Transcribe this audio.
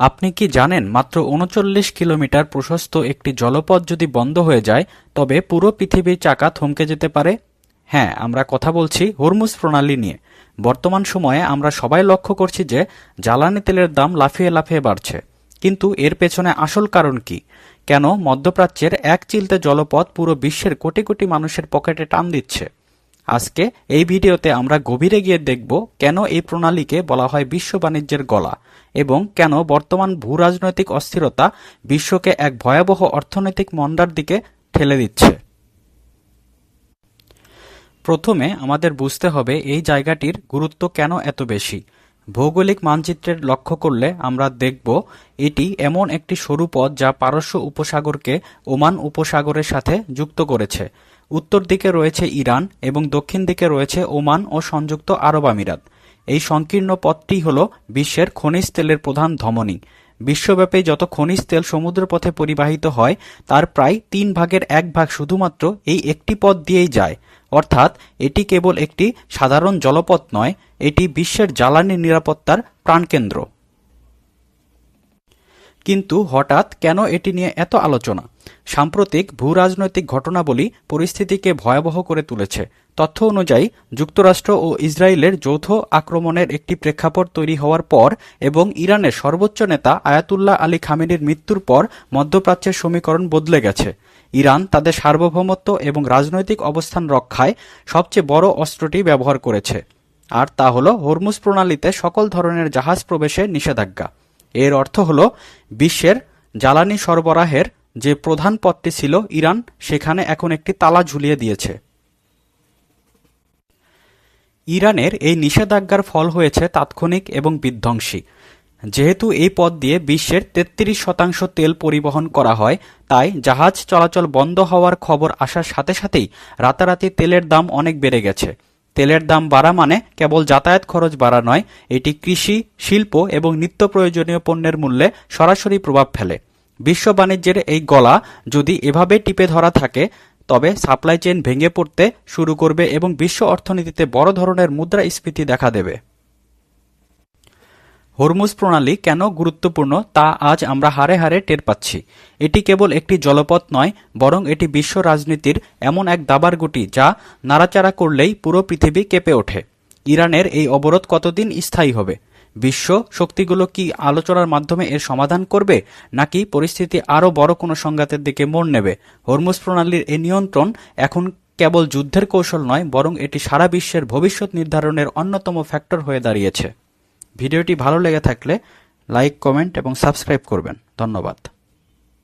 আপনি কি জানেন মাত্র ৩৯ কিলোমিটার প্রশস্ত একটি জলপথ যদি বন্ধ হয়ে যায় তবে পুরো পৃথিবীর চাকা থমকে যেতে পারে? হ্যাঁ, আমরা কথা বলছি হরমুজ প্রণালী নিয়ে। বর্তমান সময়ে আমরা সবাই লক্ষ্য করছি যে জ্বালানি তেলের দাম লাফিয়ে লাফিয়ে বাড়ছে। কিন্তু এর পেছনে আসল কারণ কি? কেন মধ্যপ্রাচ্যের এক চিলতে জলপথ পুরো বিশ্বের কোটি কোটি মানুষের পকেটে টান দিচ্ছে? আজকে এই ভিডিওতে আমরা গভীরে গিয়ে দেখব কেন এই প্রণালীকে বলা হয় বিশ্ব বাণিজ্যের গলা এবং কেন বর্তমান ভূরাজনৈতিক অস্থিরতা বিশ্বকে এক ভয়াবহ অর্থনৈতিক মন্দার দিকে ঠেলে দিচ্ছে। প্রথমে আমাদের বুঝতে হবে এই জায়গাটির গুরুত্ব কেন এত বেশি। ভৌগোলিক মানচিত্রের লক্ষ্য করলে আমরা দেখব এটি এমন একটি সরু পথ যা পারস্য উপসাগরকে ওমান উপসাগরের সাথে যুক্ত করেছে। উত্তর দিকে রয়েছে ইরান এবং দক্ষিণ দিকে রয়েছে ওমান ও সংযুক্ত আরব আমিরাত। এই সংকীর্ণ পথটি হল বিশ্বের খনিজ তেলের প্রধান ধমনী। বিশ্বব্যাপী যত খনিজ তেল সমুদ্রপথে পরিবাহিত হয় তার প্রায় 1/3 শুধুমাত্র এই একটি পথ দিয়েই যায়। অর্থাৎ এটি কেবল একটি সাধারণ জলপথ নয়, এটি বিশ্বের জ্বালানি নিরাপত্তার প্রাণকেন্দ্র। কিন্তু হঠাৎ কেন এটি নিয়ে এত আলোচনা? সাম্প্রতিক ভূরাজনৈতিক ঘটনাবলী পরিস্থিতিকে ভয়াবহ করে তুলেছে। তথ্য অনুযায়ী যুক্তরাষ্ট্র ও ইসরায়েলের যৌথ আক্রমণের একটি প্রেক্ষাপট তৈরি হওয়ার পর এবং ইরানের সর্বোচ্চ নেতা আয়াতুল্লাহ আলী খামেনির মৃত্যুর পর মধ্যপ্রাচ্যের সমীকরণ বদলে গেছে। ইরান তাদের সার্বভৌমত্ব এবং রাজনৈতিক অবস্থান রক্ষায় সবচেয়ে বড় অস্ত্রটি ব্যবহার করেছে, আর তা হল হরমুজ প্রণালীতে সকল ধরনের জাহাজ প্রবেশে নিষেধাজ্ঞা। এর অর্থ হল বিশ্বের জ্বালানি সরবরাহের যে প্রধান পথটি ছিল ইরান, সেখানে এখন একটি তালা ঝুলিয়ে দিয়েছে। ইরানের এই নিষেধাজ্ঞার ফল হয়েছে তাৎক্ষণিক এবং বিধ্বংসী। যেহেতু এই পথ দিয়ে বিশ্বের 33% তেল পরিবহন করা হয়, তাই জাহাজ চলাচল বন্ধ হওয়ার খবর আসার সাথে সাথেই রাতারাতি তেলের দাম অনেক বেড়ে গেছে। তেলের দাম বাড়া মানে কেবল যাতায়াত খরচ বাড়া নয়, এটি কৃষি, শিল্প এবং নিত্য প্রয়োজনীয় পণ্যের মূল্যে সরাসরি প্রভাব ফেলে। বিশ্ব বাণিজ্যের এই গলা যদি এভাবে টিপে ধরা থাকে তবে সাপ্লাই চেইন ভেঙে পড়তে শুরু করবে এবং বিশ্ব অর্থনীতিতে বড় ধরনের মুদ্রাস্ফীতি দেখা দেবে। হরমুজ প্রণালী কেন গুরুত্বপূর্ণ তা আজ আমরা হাড়ে হাড়ে টের পাচ্ছি। এটি কেবল একটি জলপথ নয়, বরং এটি বিশ্ব রাজনীতির এমন এক দাবার গুটি যা নাড়াচাড়া করলেই পুরো পৃথিবী কেঁপে ওঠে। ইরানের এই অবরোধ কতদিন স্থায়ী হবে? বিশ্ব শক্তিগুলো কি আলোচনার মাধ্যমে এর সমাধান করবে, নাকি পরিস্থিতি আরও বড় কোনো সংঘাতের দিকে মোড় নেবে? হরমুজ প্রণালীর এই নিয়ন্ত্রণ এখন কেবল যুদ্ধের কৌশল নয়, বরং এটি সারা বিশ্বের ভবিষ্যৎ নির্ধারণের অন্যতম ফ্যাক্টর হয়ে দাঁড়িয়েছে। ভিডিওটি ভালো লেগে থাকলে লাইক, কমেন্ট এবং সাবস্ক্রাইব করবেন। ধন্যবাদ।